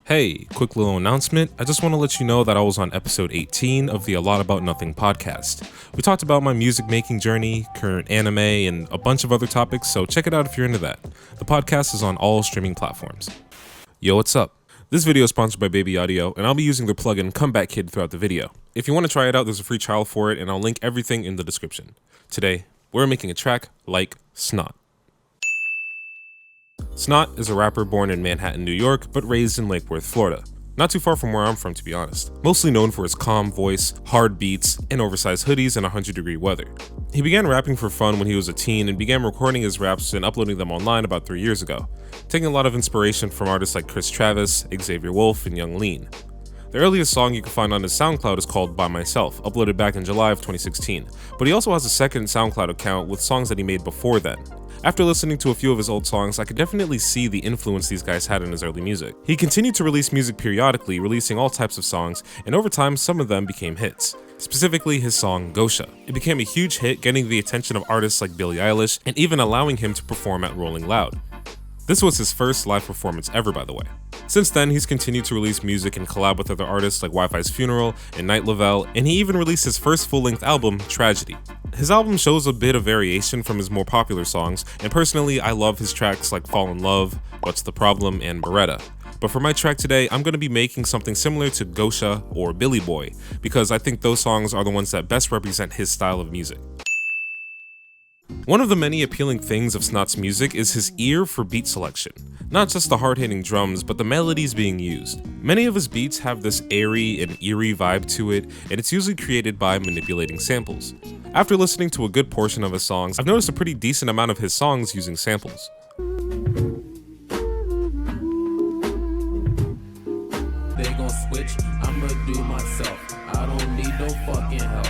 Hey, quick little announcement. I just want to let you know that I was on episode 18 of the A Lot About Nothing podcast. We talked about my music making journey, current anime, and a bunch of other topics, so check it out if you're into that. The podcast is on all streaming platforms. Yo, what's up? This video is sponsored by Baby Audio, and I'll be using their plugin Comeback Kid throughout the video. If you want to try it out, there's a free trial for it, and I'll link everything in the description. Today, we're making a track like Snot. Snot is a rapper born in Manhattan, New York, but raised in Lake Worth, Florida. Not too far from where I'm from, to be honest. Mostly known for his calm voice, hard beats, and oversized hoodies in 100-degree weather. He began rapping for fun when he was a teen and began recording his raps and uploading them online about 3 years ago, taking a lot of inspiration from artists like Chris Travis, Xavier Wolf, and Young Lean. The earliest song you can find on his SoundCloud is called By Myself, uploaded back in July of 2016, but he also has a second SoundCloud account with songs that he made before then. After listening to a few of his old songs, I could definitely see the influence these guys had in his early music. He continued to release music periodically, releasing all types of songs, and over time some of them became hits. Specifically his song GOSHA. It became a huge hit, getting the attention of artists like Billie Eilish, and even allowing him to perform at Rolling Loud. This was his first live performance ever, by the way. Since then, he's continued to release music and collab with other artists like Wi-Fi's Funeral and Night Lavelle, and he even released his first full-length album, Tragedy. His album shows a bit of variation from his more popular songs, and personally, I love his tracks like Fall in Love, What's the Problem, and Beretta. But for my track today, I'm going to be making something similar to GOSHA or Billy Boy, because I think those songs are the ones that best represent his style of music. One of the many appealing things of Snot's music is his ear for beat selection. Not just the hard-hitting drums, but the melodies being used. Many of his beats have this airy and eerie vibe to it, and it's usually created by manipulating samples. After listening to a good portion of his songs, I've noticed a pretty decent amount of his songs using samples. They gon' switch, I'ma do myself. I don't need no fucking help.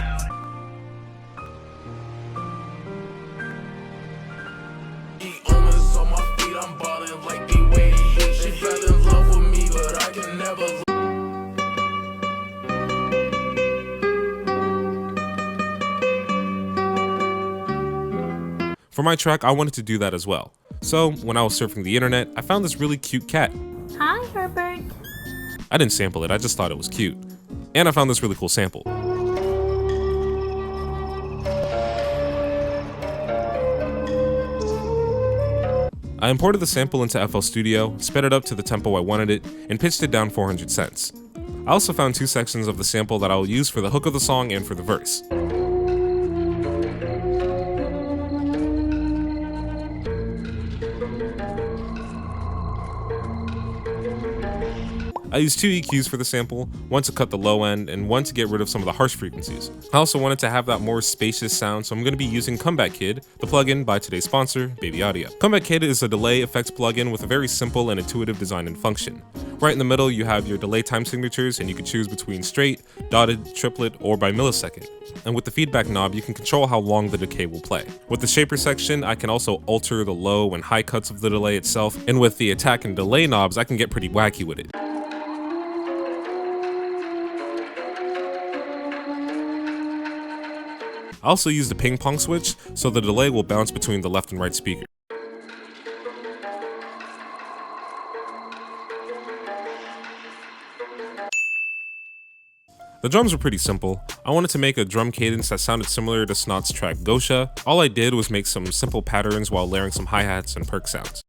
I'm ballin' like the way she fell in love with me, but I can never. For my track, I wanted to do that as well. So, when I was surfing the internet, I found this really cute cat. Hi, Herbert. I didn't sample it, I just thought it was cute. And I found this really cool sample. I imported the sample into FL Studio, sped it up to the tempo I wanted it, and pitched it down 400 cents. I also found two sections of the sample that I will use for the hook of the song and for the verse. I used two EQs for the sample, one to cut the low end and one to get rid of some of the harsh frequencies. I also wanted to have that more spacious sound, so I'm going to be using Comeback Kid, the plugin by today's sponsor, Baby Audio. Comeback Kid is a delay effects plugin with a very simple and intuitive design and function. Right in the middle, you have your delay time signatures, and you can choose between straight, dotted, triplet, or by millisecond. And with the feedback knob, you can control how long the decay will play. With the shaper section, I can also alter the low and high cuts of the delay itself, and with the attack and delay knobs, I can get pretty wacky with it. I also use the ping pong switch, so the delay will bounce between the left and right speaker. The drums were pretty simple. I wanted to make a drum cadence that sounded similar to Snot's track GOSHA. All I did was make some simple patterns while layering some hi-hats and PERC sounds.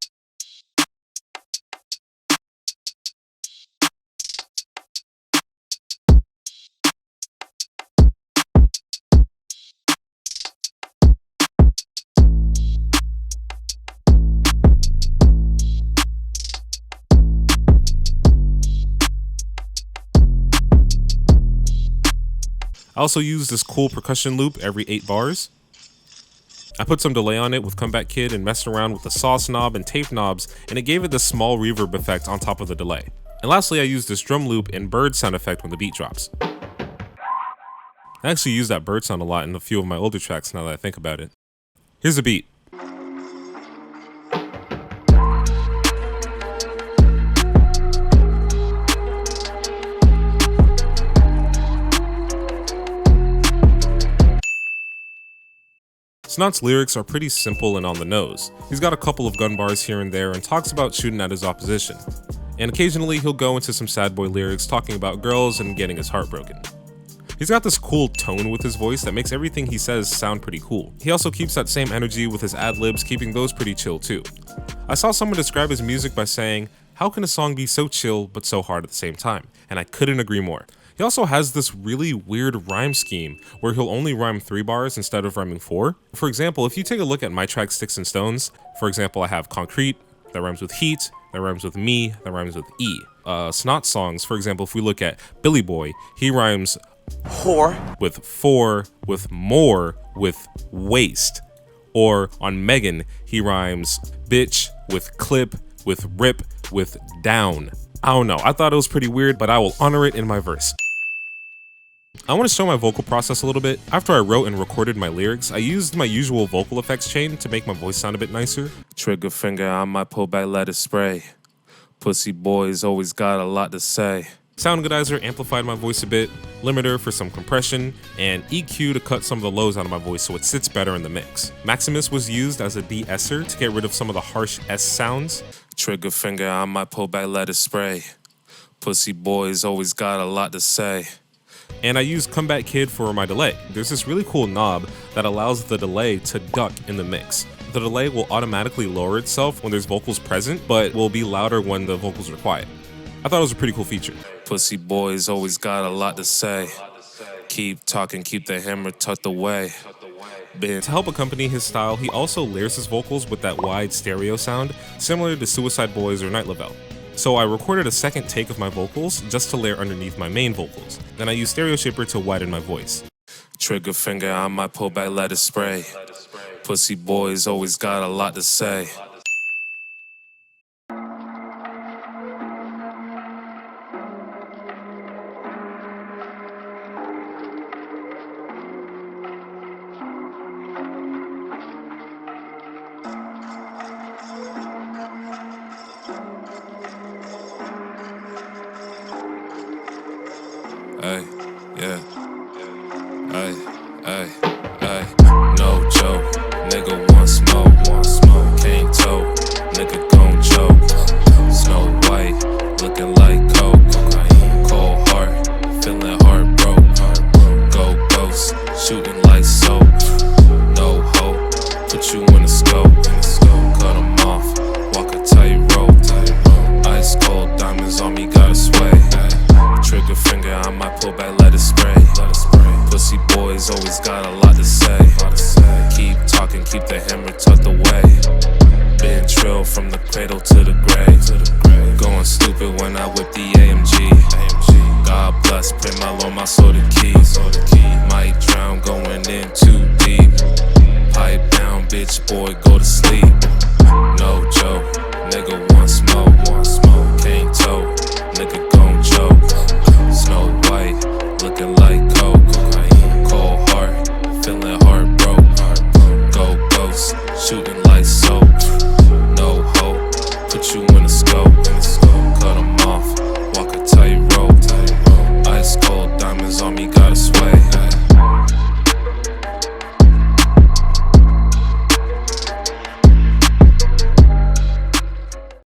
I also used this cool percussion loop every 8 bars. I put some delay on it with Comeback Kid and messed around with the sauce knob and tape knobs, and it gave it this small reverb effect on top of the delay. And lastly, I used this drum loop and bird sound effect when the beat drops. I actually use that bird sound a lot in a few of my older tracks now that I think about it. Here's the beat. Snot's lyrics are pretty simple and on the nose. He's got a couple of gun bars here and there and talks about shooting at his opposition. and occasionally he'll go into some sad boy lyrics talking about girls and getting his heart broken. He's got this cool tone with his voice that makes everything he says sound pretty cool. He also keeps that same energy with his ad-libs, keeping those pretty chill too. I saw someone describe his music by saying, "How can a song be so chill but so hard at the same time?" And I couldn't agree more. He also has this really weird rhyme scheme where he'll only rhyme 3 bars instead of rhyming 4. For example, if you take a look at my track Sticks and Stones, for example, I have concrete, that rhymes with heat, that rhymes with me, that rhymes with E. Snot songs, for example, if we look at Billy Boy, he rhymes whore with 4, with more, with waste. Or on Megan, he rhymes bitch with clip, with rip, with down. I don't know, I thought it was pretty weird, but I will honor it in my verse. I want to show my vocal process a little bit. After I wrote and recorded my lyrics, I used my usual vocal effects chain to make my voice sound a bit nicer. Trigger finger, I might pull back, let it spray. Pussy boys always got a lot to say. Sound Goodizer amplified my voice a bit, limiter for some compression, and EQ to cut some of the lows out of my voice so it sits better in the mix. Maximus was used as a de-esser to get rid of some of the harsh S sounds. Trigger finger, I might pull back, let it spray. Pussy boys always got a lot to say. And I used Comeback Kid for my delay. There's this really cool knob that allows the delay to duck in the mix. The delay will automatically lower itself when there's vocals present, but will be louder when the vocals are quiet. I thought it was a pretty cool feature. Pussy boys always got a lot to say. Keep talking, keep the hammer tucked away. To help accompany his style, he also layers his vocals with that wide stereo sound, similar to Suicide Boys or Night Lavelle. So I recorded a second take of my vocals just to layer underneath my main vocals. Then I used Stereo Shaper to widen my voice. Trigger finger, I might pull back, let it spray. Pussy boys always got a lot to say. Ay, yeah. Ay, ay, ay. No joke. Nigga want smoke. Can't tote. Nigga gon' choke. Snow White, looking like coke. Cold heart, feeling heartbroken. Go ghost, shooting like soap. No hope, put you in a scope. Cut 'em off, walk a tightrope. Ice cold diamonds on me, gotta sway. Trigger finger, I might pull